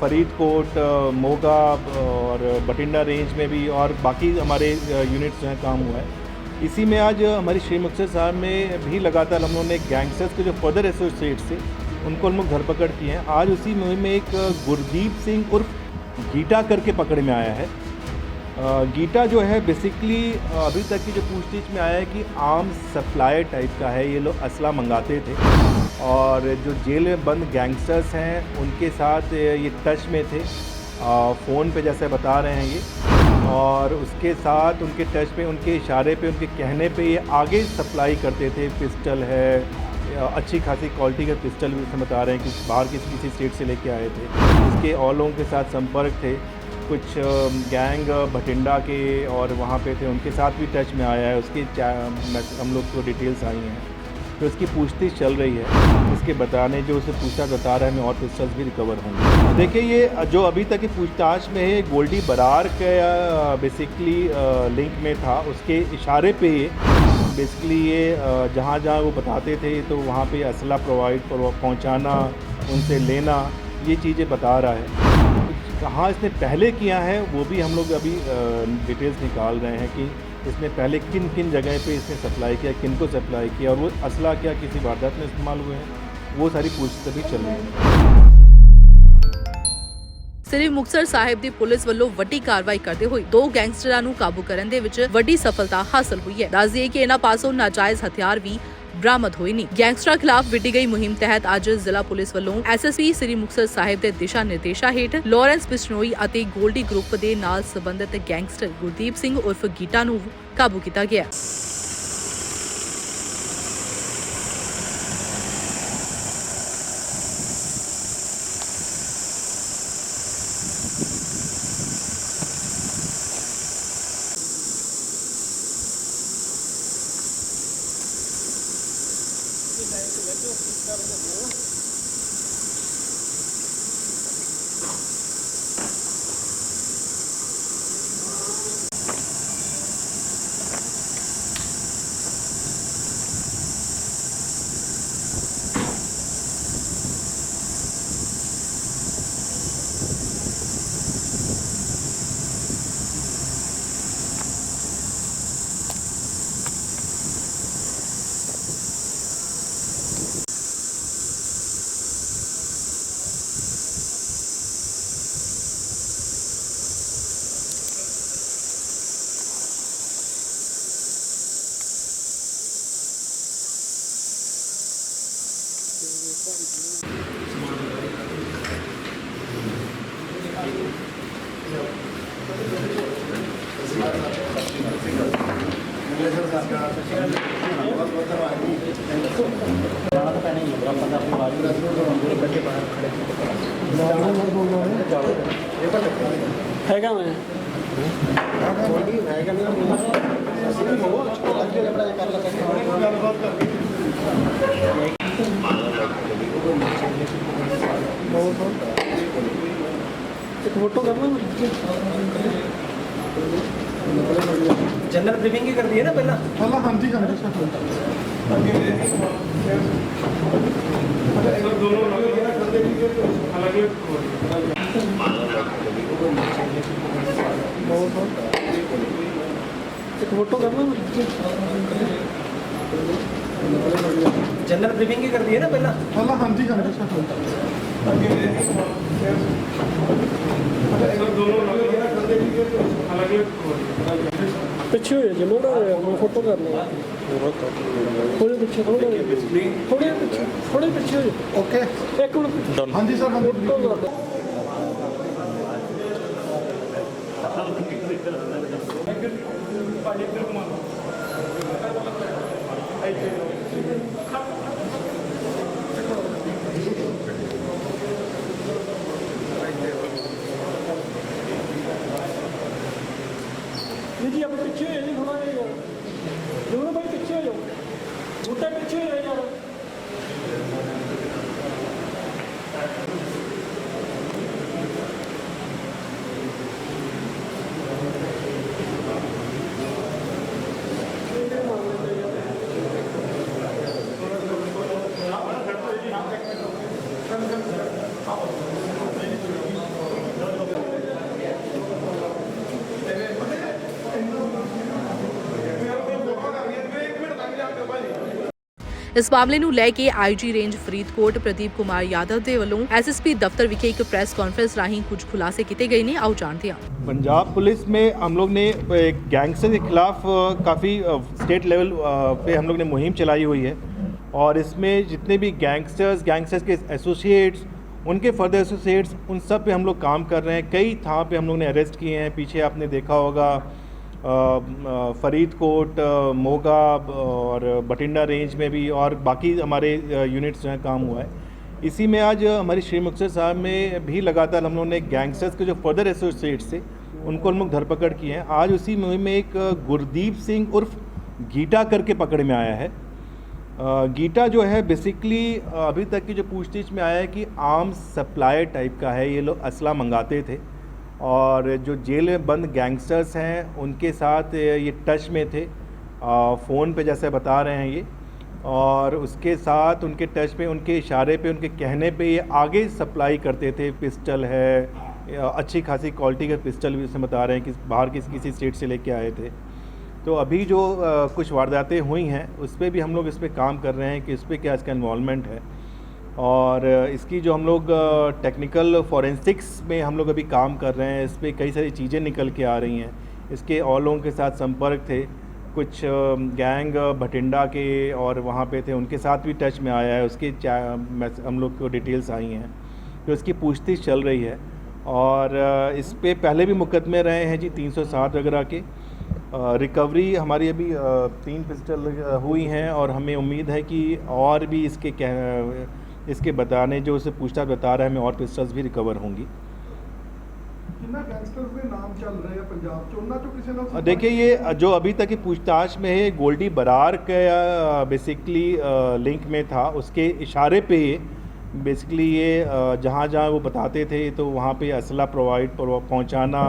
फरीदकोट, मोगा और बठिंडा रेंज में भी और बाकी हमारे यूनिट्स जो हैं काम हुआ है। इसी में आज हमारी श्री मुक्तसर साहब में भी लगातार हम लोगों ने गैंगस्टर्स के जो फर्दर एसोसिएट्स थे उनको हम लोग धरपकड़ किए हैं। आज उसी मुहिम में एक गुरदीप सिंह उर्फ गीटा करके पकड़ में आया है। गीटा जो है बेसिकली अभी तक की जो पूछताछ में आया है कि आर्म्स सप्लायर टाइप का है। ये लोग असला मंगाते थे और जो जेल में बंद गैंगस्टर्स हैं उनके साथ ये टच में थे, फ़ोन पे जैसे बता रहे हैं ये, और उसके साथ उनके टच पे, उनके इशारे पे, उनके कहने पे ये आगे सप्लाई करते थे। पिस्टल है, अच्छी खासी क्वालिटी का पिस्टल भी उसमें बता रहे हैं कि बाहर किसी स्टेट से लेके आए थे। इसके और लोगों के साथ संपर्क थे, कुछ गैंग भटिंडा के और वहाँ पे थे, उनके साथ भी टच में आया है। उसकी हम लोग को डिटेल्स आई हैं तो उसकी पूछताछ चल रही है। इसके बताने जो उसे पूछताछ बता रहा है, हमें और पिस्टल्स भी रिकवर होंगे। देखिए, ये जो अभी तक की पूछताछ में है, गोल्डी बरार का बेसिकली लिंक में था। उसके इशारे पे बेसिकली ये जहाँ जहाँ वो बताते थे तो वहाँ पे असला पहुँचाना, उनसे लेना, ये चीज़ें बता रहा है। कहाँ इसने पहले किया है वो भी हम लोग अभी डिटेल्स निकाल रहे हैं कि इसने पहले किन किन जगह पे इसने सप्लाई किया, किन को सप्लाई किया, और वो असला क्या किसी वारदात में इस्तेमाल हुए हैं, वो सारी पूछताछ भी चल रही है। ਸ੍ਰੀ ਮੁਕਤਸਰ ਸਾਹਿਬ ਦੀ ਪੁਲਿਸ ਵੱਲੋਂ ਵੱਡੀ ਕਾਰਵਾਈ ਕਰਦੇ ਹੋਏ 2 ਗੈਂਗਸਟਰਾਂ ਨੂੰ ਕਾਬੂ ਕਰਨ ਦੇ ਵਿੱਚ ਵੱਡੀ ਸਫਲਤਾ ਹਾਸਲ ਹੋਈ ਹੈ। ਦੱਸ ਦਈਏ ਕਿ ਇਹਨਾਂ ਪਾਸੋਂ ਨਾਜਾਇਜ਼ ਹਥਿਆਰ ਵੀ ਬਰਾਮਦ ਹੋਏ ਨੇ। ਗੈਂਗਸਟਰਾਂ ਖਿਲਾਫ ਵਿੱਢੀ ਗਈ ਮੁਹਿੰਮ ਤਹਿਤ ਅੱਜ ਜ਼ਿਲ੍ਹਾ ਪੁਲਿਸ ਵੱਲੋਂ ਐਸਐਸਪੀ ਸ੍ਰੀ ਮੁਕਤਸਰ ਸਾਹਿਬ ਦੇ ਦਿਸ਼ਾ ਨਿਰਦੇਸ਼ਾਂ ਹੇਠ ਲਾਰੈਂਸ ਬਿਸ਼ਨੋਈ ਅਤੇ ਗੋਲਡੀ ਗਰੁੱਪ ਦੇ ਨਾਲ ਸੰਬੰਧਿਤ ਗੈਂਗਸਟਰ ਗੁਰਦੀਪ ਸਿੰਘ ਉਰਫ ਗੀਟਾ ਨੂੰ ਕਾਬੂ ਕੀਤਾ ਗਿਆ। हैगा मैं एक फोटो करना जनरल ब्रीफिंग ही कर दी है ना पहला हाँ जी एक फोटो करना जनरल ब्रीफिंग ही कर दी है ना पहला हाँ जी पीछे हो जाए मोड़ा फोटो करना थोड़े पीछे थोड़े पीछे हो जाए ओके एक मिनट हाँ जी सर फोटो जी आप पीछे हो जाए थोड़ा दोनों भाई पीछे हो जाओ बूटा पीछे हो जाए यार ਇਸ ਮਾਮਲੇ ਨੂੰ ਲੈ ਕੇ ਆਈਜੀ ਰੇਂਜ ਫਰੀਦਕੋਟ ਪ੍ਰਦੀਪ ਕੁਮਾਰ ਯਾਦਵ ਦੇ ਵੱਲੋਂ ਐਸਐਸਪੀ ਦਫ਼ਤਰ ਵਿਖੇ ਇੱਕ ਪ੍ਰੈਸ ਕਾਨਫਰੰਸ ਰਾਹੀਂ कुछ खुलासे किए गए ने। आओ जानते हैं। पंजाब पुलिस में हम लोग ने गैंगस्टर के खिलाफ काफ़ी स्टेट लेवल पे हम लोग ने मुहिम चलाई हुई है और इसमें जितने भी गैंगस्टर्स के एसोसिएट्स, उनके फर्दर एसोसिएट्स, उन सब पे हम लोग काम कर रहे हैं। कई था पे हम लोग ने अरेस्ट किए हैं। पीछे आपने देखा होगा फरीदकोट, मोगा और बठिंडा रेंज में भी और बाकी हमारे यूनिट्स जो हैं काम हुआ है। इसी में आज हमारी श्री मुक्तसर साहब में भी लगातार हम लोगों ने गैंगस्टर्स के जो फर्दर एसोसिएट्स थे उनको हम लोग धरपकड़ किए हैं। आज उसी मुहिम में एक गुरदीप सिंह उर्फ गीटा करके पकड़ में आया है। गीटा जो है बेसिकली अभी तक की जो पूछताछ में आया है कि आर्म्स सप्लायर टाइप का है। ये लोग असला मंगाते थे और जो जेल में बंद गैंगस्टर्स हैं उनके साथ ये टच में थे, फ़ोन पे जैसे बता रहे हैं ये, और उसके साथ उनके टच पे, उनके इशारे पे, उनके कहने पे ये आगे सप्लाई करते थे। पिस्टल है, अच्छी खासी क्वालिटी का पिस्टल भी उसमें बता रहे हैं कि बाहर किसी स्टेट से लेके आए थे। तो अभी जो कुछ वारदातें हुई हैं उस पर भी हम लोग इस पर काम कर रहे हैं कि इस पर क्या इसका इन्वॉल्वमेंट है और इसकी जो हम लोग टेक्निकल फॉरेंसिक्स में हम लोग अभी काम कर रहे हैं। इस पर कई सारी चीज़ें निकल के आ रही हैं। इसके और लोगों के साथ संपर्क थे, कुछ गैंग भटिंडा के और वहाँ पे थे, उनके साथ भी टच में आया है। उसके हम लोग को डिटेल्स आई हैं तो इसकी पूछताछ चल रही है और इस पे पहले भी मुकदमे रहे हैं जी 307 वगैरह के। रिकवरी हमारी अभी 3 पिस्टल हुई हैं और हमें उम्मीद है कि और भी इसके बताने जो उसे पूछताछ बता रहा है, हमें और पिस्टल्स भी रिकवर होंगी। देखिए ये जो अभी तक की पूछताछ में है गोल्डी बरार का बेसिकली लिंक में था, उसके इशारे पे बेसिकली ये जहाँ जहाँ वो बताते थे तो वहाँ पे असला पहुँचाना,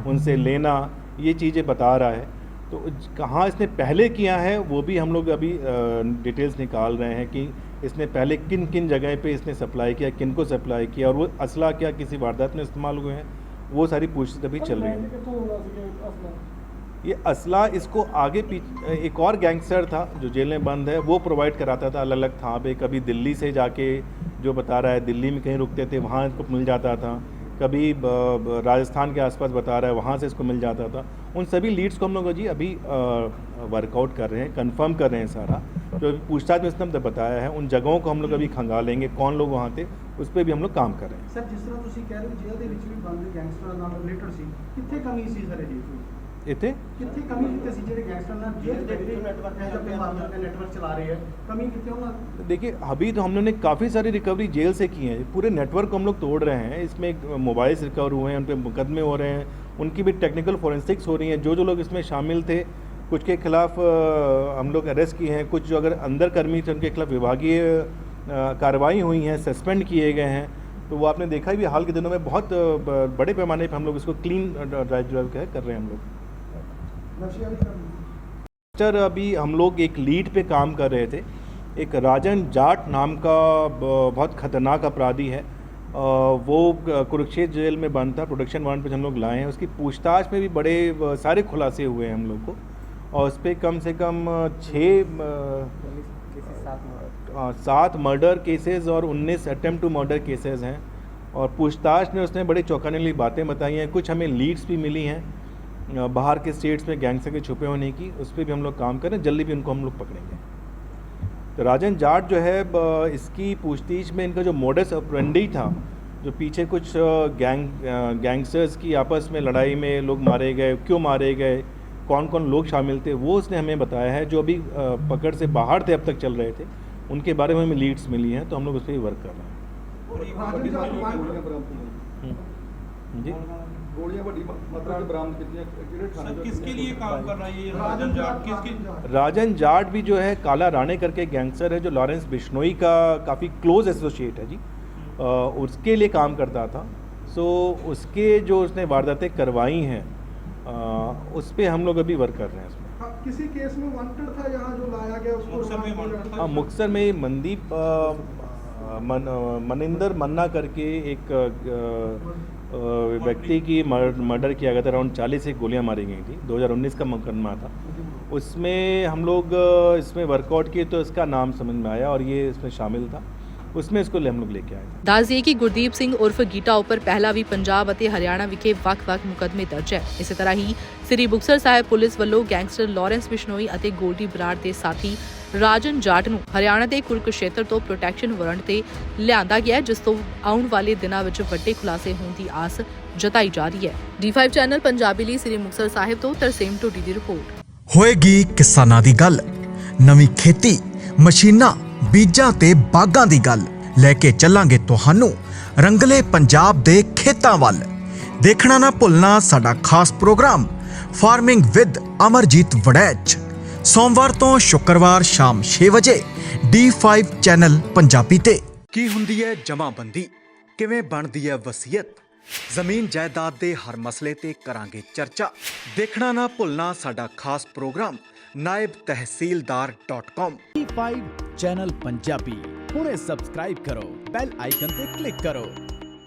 उनसे लेना, ये चीज़ें बता रहा है। तो कहाँ इसने पहले किया है वो भी हम लोग अभी डिटेल्स निकाल रहे हैं कि इसने पहले किन किन जगह पे इसने सप्लाई किया, किन को सप्लाई किया और वो असला क्या किसी वारदात में इस्तेमाल हुए हैं, वो सारी पूछताछ अभी चल रही है। ये असला इसको आगे पीछे एक और गैंगस्टर था जो जेल में बंद है, वो प्रोवाइड कराता था अलग अलग थां पे। कभी दिल्ली से जाके जो बता रहा है दिल्ली में कहीं रुकते थे वहाँ इसको मिल जाता था, कभी राजस्थान के आसपास बता रहा है वहाँ से इसको मिल जाता था। उन सभी लीड्स को हम लोग जी अभी वर्कआउट कर रहे हैं, कंफर्म कर रहे हैं सारा। जो पूछताछ में इसने बताया है उन जगहों को हम लोग अभी खंगालेंगे, कौन लोग वहाँ थे उस पर भी हम लोग काम कर रहे हैं। सर जिस तरह तुम कह रहे हो जेल ਦੇ ਵਿੱਚ ਵੀ ਬੰਦ ਗੈਂਗਸਟਰਾਂ ਨਾਲ ਰਿਲੇਟਡ ਸੀ, ਕਿੱਥੇ ਕਮੀ ਸੀ ਸਰ ਜੀ? इतने ਕਿੱਥੇ ਕਮੀ ਕਿੱਥੇ ਸੀ ਜਿਹੜੇ ਗੈਂਗਸਟਰ ਨਾਲ जेल ਦੇ ਵਿੱਚ नेटवर्क है जो मामले का नेटवर्क चला रहे हैं, कमी कितने होना? देखिए अभी तो हम लोगों ने काफ़ी सारी रिकवरी जेल से की है। पूरे नेटवर्क को हम लोग तोड़ रहे हैं। इसमें मोबाइल्स रिकवर हुए हैं, उन पर मुकदमे हो रहे हैं, उनकी भी टेक्निकल फॉरेंसिक्स हो रही हैं। जो लोग इसमें शामिल थे कुछ के खिलाफ हम लोग अरेस्ट किए हैं, कुछ जो अगर अंदर कर्मी थे उनके खिलाफ विभागीय कार्रवाई हुई हैं, सस्पेंड किए गए हैं। तो वो आपने देखा भी हाल के दिनों में बहुत बड़े पैमाने पर हम लोग इसको क्लीन ड्राइव कर रहे हैं हम लोग। सर अभी हम लोग एक लीड पे काम कर रहे थे। एक राजन जाट नाम का बहुत ख़तरनाक अपराधी है, वो कुरुक्षेत्र जेल में बंद था। प्रोडक्शन वारंट पे हम लोग लाए हैं। उसकी पूछताछ में भी बड़े सारे खुलासे हुए हैं हम लोग को और उस पर कम से कम 7 मर्डर केसेस और 19 अटेम्प्ट टू मर्डर केसेस हैं। और पूछताछ में उसने बड़े चौंकाने वाली बातें बताई हैं। कुछ हमें लीड्स भी मिली हैं बाहर के स्टेट्स में गैंगस्टर के छुपे होने की, उस पर भी हम लोग काम करें, जल्दी भी उनको हम लोग पकड़ेंगे। तो राजन जाट जो है इसकी पूछताछ में इनका जो मोडस ऑपरेंडी था, जो पीछे कुछ गैंगस्टर्स की आपस में लड़ाई में लोग मारे गए, क्यों मारे गए, कौन कौन लोग शामिल थे, वो उसने हमें बताया है। जो अभी पकड़ से बाहर थे अब तक चल रहे थे, उनके बारे में हमें लीड्स मिली हैं, तो हम लोग उस पर ही वर्क कर रहे हैं। जी गोलियां बड़ी मात्रा में बरामद कितनी, किसके लिए काम कर रहा है ये राजन जाट? किसके? राजन जाट भी जो है काला राणे करके गैंगस्टर है जो लॉरेंस बिश्नोई का काफ़ी क्लोज एसोसिएट है जी, उसके लिए काम करता था। सो उसके जो उसने वारदातें करवाई हैं उस पर हम लोग अभी वर्क कर रहे हैं। इसमें किसी केस में वांटेड था यहाँ जो लाया गया उसको? हाँ, मुक्तसर में मनदीप मनिंदर मन्ना करके एक व्यक्ति की मर्डर किया गया था। अराउंड 40 एक गोलियां मारी गई थी। 2019 का मुकदमा था। उसमें हम लोग इसमें वर्कआउट किए तो इसका नाम समझ में आया और ये इसमें शामिल था। उसमें इसको हम लोग लेके आए। ਦੱਸ ਦਈਏ ਕਿ ਗੁਰਦੀਪ ਸਿੰਘ ਉਰਫ ਗੀਟਾ ਉੱਪਰ ਪਹਿਲਾਂ ਵੀ ਪੰਜਾਬ ਅਤੇ ਹਰਿਆਣਾ ਵਿਖੇ ਵੱਖ-ਵੱਖ ਮੁਕੱਦਮੇ ਦਰਜ ਹੈ। ਇਸੇ ਤਰ੍ਹਾਂ ਹੀ ਸ੍ਰੀ ਮੁਕਤਸਰ ਸਾਹਿਬ ਪੁਲਿਸ ਵੱਲੋਂ ਗੈਂਗਸਟਰ ਲਾਰੈਂਸ ਬਿਸ਼ਨੋਈ ਅਤੇ ਗੋਲਡੀ ਬਰਾੜ ਦੇ ਸਾਥੀ ਰਾਜਨ ਜਾਟ ਨੂੰ ਹਰਿਆਣਾ ਦੇ ਕੁਰੂਕਸ਼ੇਤਰ ਤੋਂ ਪ੍ਰੋਟੈਕਸ਼ਨ ਵਾਰੰਟ ਤੇ ਲਿਆਂਦਾ ਗਿਆ, ਜਿਸ ਤੋਂ ਆਉਣ ਵਾਲੇ ਦਿਨਾਂ ਵਿੱਚ ਵੱਡੇ ਖੁਲਾਸੇ ਹੋਣ ਦੀ ਆਸ ਜਤਾਈ ਜਾ ਰਹੀ ਹੈ। D5 ਚੈਨਲ ਪੰਜਾਬੀ ਲਈ ਸ੍ਰੀ ਮੁਕਤਸਰ ਸਾਹਿਬ ਤੋਂ ਤਰਸੇਮ ਟੋਡੀ ਦੀ ਰਿਪੋਰਟ। ਹੋਏਗੀ ਕਿਸਾਨਾਂ ਦੀ ਗੱਲ, ਨਵੀਂ ਖੇਤੀ ਮਸ਼ੀਨਾਂ ਬੀਜਾਂ ਤੇ ਬਾਗਾਂ ਦੀ ਗੱਲ ਲੈ ਕੇ ਚੱਲਾਂਗੇ ਤੁਹਾਨੂੰ ਰੰਗਲੇ ਪੰਜਾਬ ਦੇ ਖੇਤਾਂ ਵੱਲ। ਦੇਖਣਾ ਨਾ ਭੁੱਲਣਾ ਸਾਡਾ ਖਾਸ programme farming with Amarjit Waraich, ਸੋਮਵਾਰ ਤੋਂ ਸ਼ੁੱਕਰਵਾਰ ਸ਼ਾਮ 6 ਵਜੇ D5 ਚੈਨਲ ਪੰਜਾਬੀ ਤੇ। ਕੀ ਹੁੰਦੀ ਹੈ ਜਮਾਬੰਦੀ, ਕਿਵੇਂ ਬਣਦੀ ਹੈ ਵਸੀਅਤ, ਜ਼ਮੀਨ ਜਾਇਦਾਦ ਦੇ ਹਰ ਮਸਲੇ ਤੇ ਕਰਾਂਗੇ ਚਰਚਾ। ਦੇਖਣਾ ਨਾ ਭੁੱਲਣਾ ਸਾਡਾ ਖਾਸ programme naibtehsildar.com। D5 channel Punjabi ਹੁਣੇ ਸਬਸਕ੍ਰਾਈਬ ਕਰੋ, ਬੈਲ ਆਈਕਨ ਤੇ ਕਲਿੱਕ ਕਰੋ।